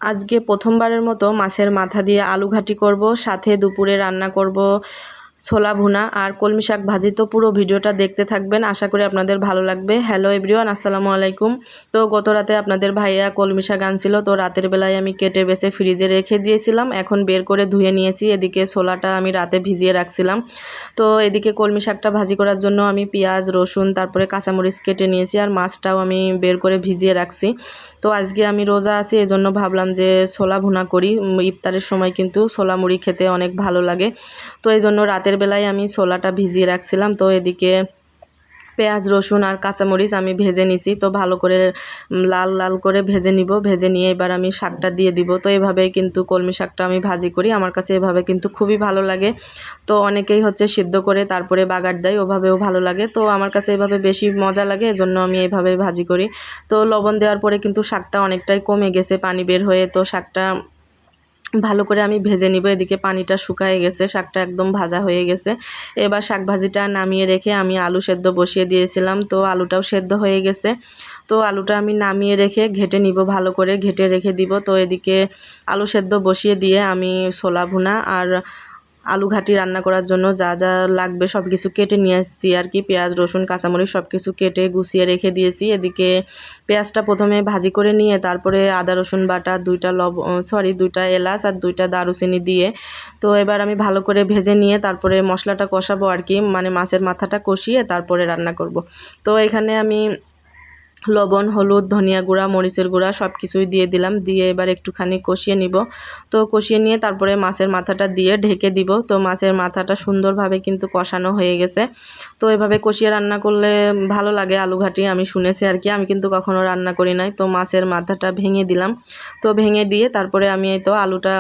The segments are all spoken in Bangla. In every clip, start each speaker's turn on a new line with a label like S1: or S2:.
S1: আজকে প্রথমবারের মতো মাছের মাথা দিয়ে আলু ঘাটি করব, সাথে দুপুরে রান্না করব ছোলা ভুনা আর কলমি শাক ভাজি। তো পুরো ভিডিওটা দেখতে থাকবেন, আশা করি আপনাদের ভালো লাগবে। হ্যালো এভরিওয়ান, আসসালামু আলাইকুম। তো গত রাতে আপনাদের ভাইয়া কলমি শাক আনছিল, তো রাতের বেলায় আমি কেটে বেছে ফ্রিজে রেখে দিয়েছিলাম, এখন বের করে ধুয়ে নিয়েছি। এদিকে ছোলাটা আমি রাতে ভিজিয়ে রাখছিলাম। তো এদিকে কলমি শাকটা ভাজি করার জন্য আমি পেঁয়াজ রসুন তারপরে কাঁচামরিচ কেটে নিয়েছি, আর মাছটাও আমি বের করে ভিজিয়ে রাখছি। তো আজকে আমি রোজা আছি, এজন্য ভাবলাম যে ছোলা ভুনা করি। ইফতারের সময় কিন্তু ছোলা মুড়ি খেতে অনেক ভালো লাগে। তো এই জন্য রাতের বেলায় আমি ছোলাটা ভিজিয়ে রাখছিলাম। তো এদিকে পেঁয়াজ রসুন আর কাঁচামরিচ আমি ভেজে নিছি, তো ভালো করে লাল লাল করে ভেজে নিব। ভেজে নিয়ে এবার আমি শাকটা দিয়ে দিব। তো এভাবেই কিন্তু কলমি শাকটা আমি ভাজি করি, আমার কাছে এভাবে কিন্তু খুবই ভালো লাগে। তো অনেকেই সিদ্ধ করে তারপরে বাগার দেয়, ওভাবেও ভালো লাগে। তো আমার কাছে এভাবে বেশি মজা লাগে, এজন্য আমি এইভাবেই ভাজি করি। তো লবণ দেওয়ার পরে কিন্তু শাকটা অনেকটাই কমে গেছে পানি বের হয়ে। তো শাকটা ভালো করে আমি ভেজে নিব। এদিকে পানিটা শুকায় গেছে, শাকটা একদম ভাজা হয়ে গেছে। এবার শাক ভাজিটা নামিয়ে রেখে আমি আলু সেদ্ধ বসিয়ে দিয়েছিলাম, তো আলুটাও সেদ্ধ হয়ে গেছে। তো আলুটা আমি নামিয়ে রেখে ঘেটে নিব, ভালো করে ঘেটে রেখে দিব। তো এদিকে আলু সেদ্ধ বসিয়ে দিয়ে আমি ছোলা ভুনা আর আলু ঘাটি রান্না করার জন্য যা যা লাগবে সব কিছু কেটে নিয়ে আসছি আর কি। পেঁয়াজ রসুন কাঁচামরিচ সব কিছু কেটে গুছিয়ে রেখে দিয়েছি। এদিকে পেঁয়াজটা প্রথমে ভাজি করে নিয়ে তারপরে আদা রসুন বাটা, দুইটা এলাচ আর 2টা দারুচিনি দিয়ে, তো এবার আমি ভালো করে ভেজে নিয়ে তারপরে মশলাটা কষাবো আর কি, মানে মাছের মাথাটা কষিয়ে তারপরে রান্না করব। তো এখানে আমি লবণ হলুদ ধনিয়া গুঁড়া মরিচের গুঁড়া সব কিছুই দিয়ে দিলাম, দিয়ে এবার একটুখানি কষিয়ে নিব। তো কষিয়ে নিয়ে তারপরে মাছের মাথাটা দিয়ে ঢেকে দিব। তো মাছের মাথাটা সুন্দরভাবে কিন্তু কষানো হয়ে গেছে। তো এভাবে কষিয়ে রান্না করলে ভালো লাগে আলু ঘাটি, আমি শুনেছি আর কি, আমি কিন্তু কখনো রান্না করি নাই। তো মাছের মাথাটা ভেঙে দিলাম, তো ভেঙে দিয়ে তারপরে আমি এই তো আলুটা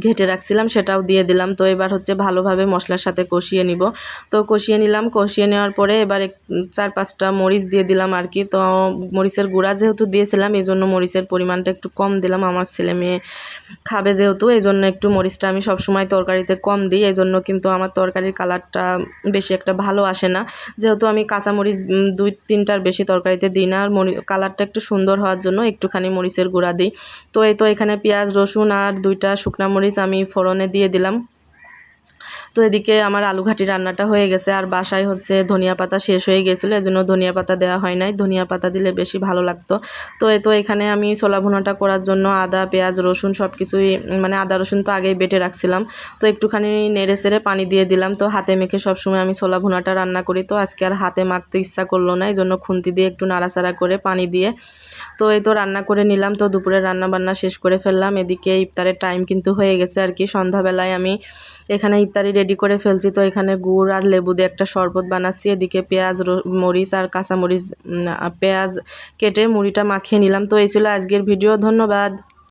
S1: ঘেটে রাখছিলাম সেটাও দিয়ে দিলাম। তো এবার ভালোভাবে মশলার সাথে কষিয়ে নিব। তো কষিয়ে নিলাম, কষিয়ে নেওয়ার পরে এবার 4-5টা মরিচ দিয়ে দিলাম আর কি। তো মরিচের গুঁড়া যেহেতু দিয়েছিলাম এই জন্য মরিচের পরিমাণটা একটু কম দিলাম, আমার ছেলে মেয়ে খাবে যেহেতু, এই জন্য একটু মরিচটা আমি সবসময় তরকারিতে কম দিই। এই জন্য কিন্তু আমার তরকারির কালারটা বেশি একটা ভালো আসে না, যেহেতু আমি কাঁচামরিচ 2-3টার বেশি তরকারিতে দিই না। আর কালারটা একটু সুন্দর হওয়ার জন্য একটুখানি মরিচের গুঁড়া দিই। তো এই তো এখানে পেঁয়াজ রসুন আর 2টা শুকনা মরিচ আমি ফোড়নে দিয়ে দিলাম। তো এদিকে আমার আলু ঘাটি রান্নাটা হয়ে গেছে। আর বাসায় ধনিয়া পাতা শেষ হয়ে গেছিলো, এজন্য ধনিয়া পাতা দেওয়া হয় নাই, ধনিয়া পাতা দিলে বেশি ভালো লাগতো। তো এই তো এখানে আমি ছোলা ভুনাটা করার জন্য আদা পেঁয়াজ রসুন সব কিছুই, মানে আদা রসুন তো আগেই বেটে রাখছিলাম, তো একটুখানি নেড়ে চেড়ে পানি দিয়ে দিলাম। তো হাতে মেখে সবসময় আমি ছোলা ভুনাটা রান্না করি, তো আজকে আর হাতে মাখতে ইচ্ছা করলো না, এই জন্য খুন্তি দিয়ে একটু নাড়াচাড়া করে পানি দিয়ে তো এই তো রান্না করে নিলাম। তো দুপুরে রান্না বান্না শেষ করে ফেললাম। এদিকে ইফতারের টাইম কিন্তু হয়ে গেছে আর কি, সন্ধ্যাবেলায় আমি এখানে ইফতারি রেডি করে ফেলছি। তো এখানে গুড় আর লেবু দিয়ে একটা শরবত বানাচ্ছি। এদিকে পেঁয়াজ মরিচ আর কাঁচামরিচ পেঁয়াজ কেটে মুড়িটা মাখিয়ে নিলাম। তো এই ছিল আজকের ভিডিও, ধন্যবাদ।